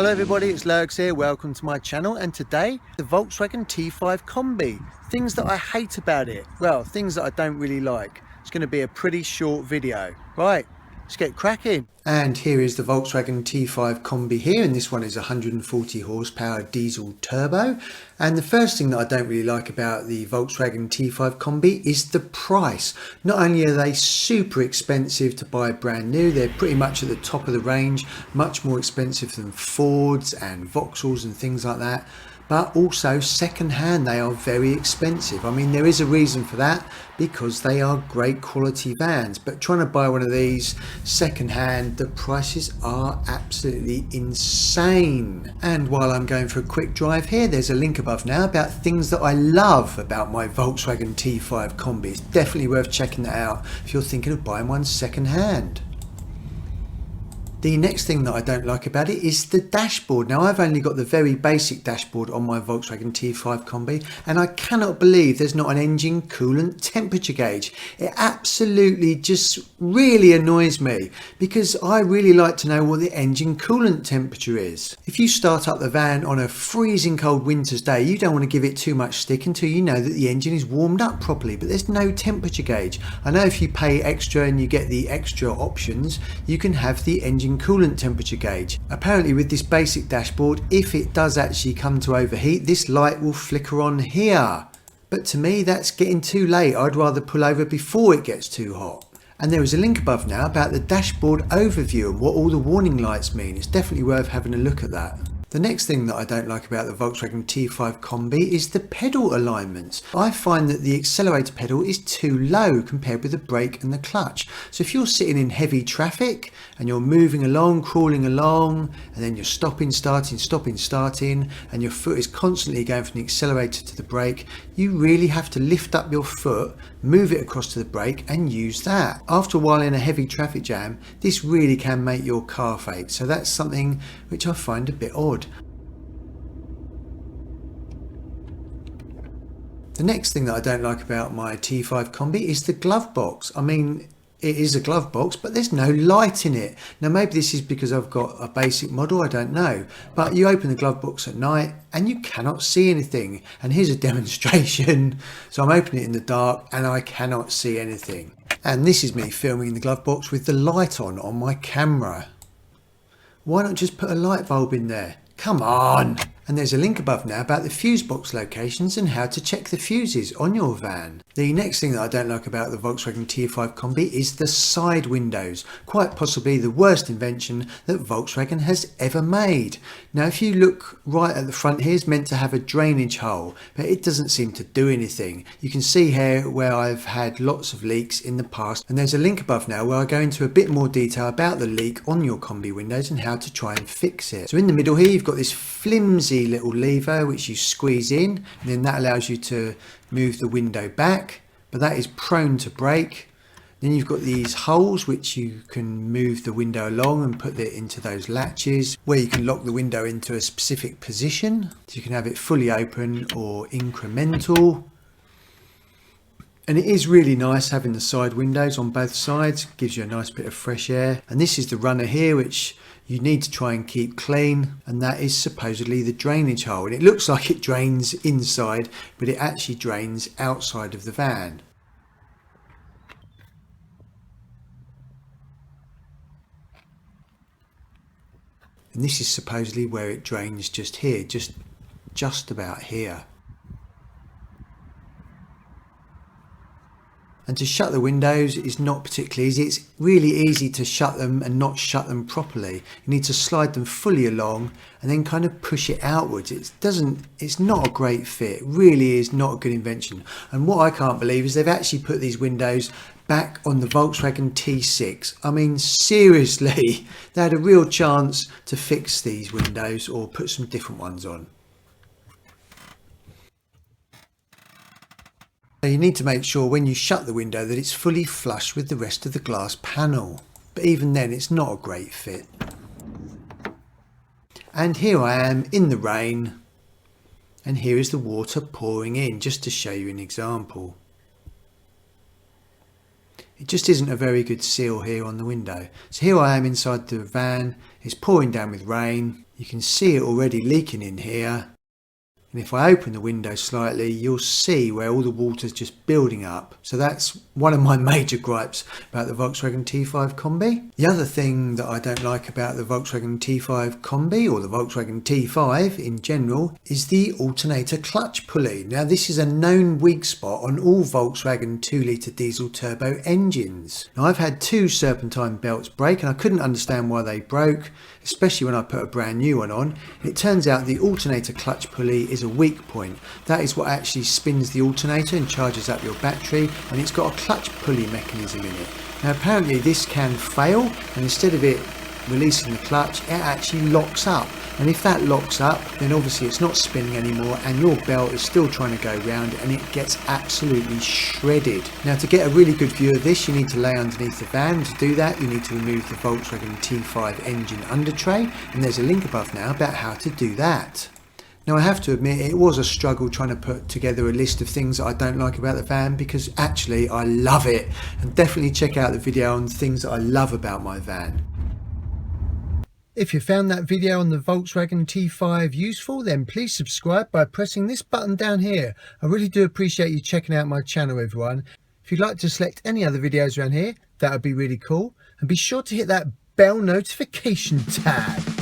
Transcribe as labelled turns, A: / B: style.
A: Hello everybody, it's Lurgs here, welcome to my channel, and today the Volkswagen T5 Kombi. Things that I hate about it, well, things that I don't really like. It's going to be a pretty short video. Right, let's get cracking. And here is the Volkswagen T5 Kombi here, and this one is 140 horsepower diesel turbo. And the first thing that I don't really like about the Volkswagen T5 Kombi is the price. Not only are they super expensive to buy brand new, they're pretty much at the top of the range, much more expensive than Fords and Vauxhalls and things like that. But also second hand, they are very expensive. I mean, there is a reason for that, because they are great quality vans, but trying to buy one of these second hand, the prices are absolutely insane. And while I'm going for a quick drive here, there's a link above now about things that I love about my Volkswagen T5 Kombi. It's definitely worth checking that out if you're thinking of buying one second hand. The next thing that I don't like about it is the dashboard. Now, I've only got the very basic dashboard on my Volkswagen T5 Kombi, and I cannot believe there's not an engine coolant temperature gauge. It absolutely just really annoys me, because I really like to know what the engine coolant temperature is. If you start up the van on a freezing cold winter's day, you don't want to give it too much stick until you know that the engine is warmed up properly, but there's no temperature gauge. I know if you pay extra and you get the extra options, you can have the engine coolant temperature gauge. Apparently with this basic dashboard, if it does actually come to overheat, this light will flicker on here. But to me, that's getting too late. I'd rather pull over before it gets too hot. And there is a link above now about the dashboard overview and what all the warning lights mean. It's definitely worth having a look at that. The next thing that I don't like about the Volkswagen T5 Kombi is the pedal alignments. I find that the accelerator pedal is too low compared with the brake and the clutch. So if you're sitting in heavy traffic and you're moving along, crawling along, and then you're stopping, starting, and your foot is constantly going from the accelerator to the brake, you really have to lift up your foot, move it across to the brake and use that. After a while in a heavy traffic jam, this really can make your car fake. So that's something which I find a bit odd. The next thing that I don't like about my T5 Kombi is the glove box. I mean, it is a glove box, but there's no light in it. Now, maybe this is because I've got a basic model, I don't know. But you open the glove box at night and you cannot see anything. And here's a demonstration. So I'm opening it in the dark and I cannot see anything. And this is me filming in the glove box with the light on my camera. Why not just put a light bulb in there? Come on! And there's a link above now about the fuse box locations and how to check the fuses on your van. The next thing that I don't like about the Volkswagen T5 Kombi is the side windows. Quite possibly the worst invention that Volkswagen has ever made. Now, if you look right at the front here, it's meant to have a drainage hole, but it doesn't seem to do anything. You can see here where I've had lots of leaks in the past, and there's a link above now where I go into a bit more detail about the leak on your Kombi windows and how to try and fix it. So in the middle here, you've got this flimsy little lever which you squeeze in, and then that allows you to move the window back, but that is prone to break. Then you've got these holes which you can move the window along and put it into those latches where you can lock the window into a specific position, so you can have it fully open or incremental. And it is really nice having the side windows on both sides. It gives you a nice bit of fresh air. And this is the runner here, which you need to try and keep clean, and that is supposedly the drainage hole. And it looks like it drains inside, but it actually drains outside of the van. And this is supposedly where it drains, just here, just about here. And to shut the windows is not particularly easy. It's really easy to shut them and not shut them properly. You need to slide them fully along and then kind of push it outwards. It's not a great fit. It really is not a good invention. And what I can't believe is they've actually put these windows back on the Volkswagen T6. I mean, seriously, they had a real chance to fix these windows or put some different ones on. You need to make sure when you shut the window that it's fully flush with the rest of the glass panel. But even then, it's not a great fit. And here I am in the rain, and here is the water pouring in, just to show you an example. It just isn't a very good seal here on the window. So here I am inside the van. It's pouring down with rain. You can see it already leaking in here. And if I open the window slightly, you'll see where all the water's just building up. So that's one of my major gripes about the Volkswagen T5 Kombi. The other thing that I don't like about the Volkswagen T5 Kombi, or the Volkswagen T5 in general, is the alternator clutch pulley. Now this is a known weak spot on all Volkswagen 2-litre diesel turbo engines. Now I've had 2 serpentine belts break and I couldn't understand why they broke, especially when I put a brand new one on. It turns out the alternator clutch pulley is a weak point. That is what actually spins the alternator and charges up your battery, and it's got a clutch pulley mechanism in it. Now apparently this can fail, and instead of it releasing the clutch, it actually locks up, and if that locks up, then obviously it's not spinning anymore and your belt is still trying to go round and it gets absolutely shredded. Now to get a really good view of this, you need to lay underneath the van. To do that, you need to remove the Volkswagen T5 engine under tray, and there's a link above now about how to do that. Now I have to admit, it was a struggle trying to put together a list of things that I don't like about the van, because actually I love it, and definitely check out the video on things that I love about my van. If you found that video on the Volkswagen T5 useful, then please subscribe by pressing this button down here. I really do appreciate you checking out my channel, everyone. If you'd like to select any other videos around here, that would be really cool. And be sure to hit that bell notification tab.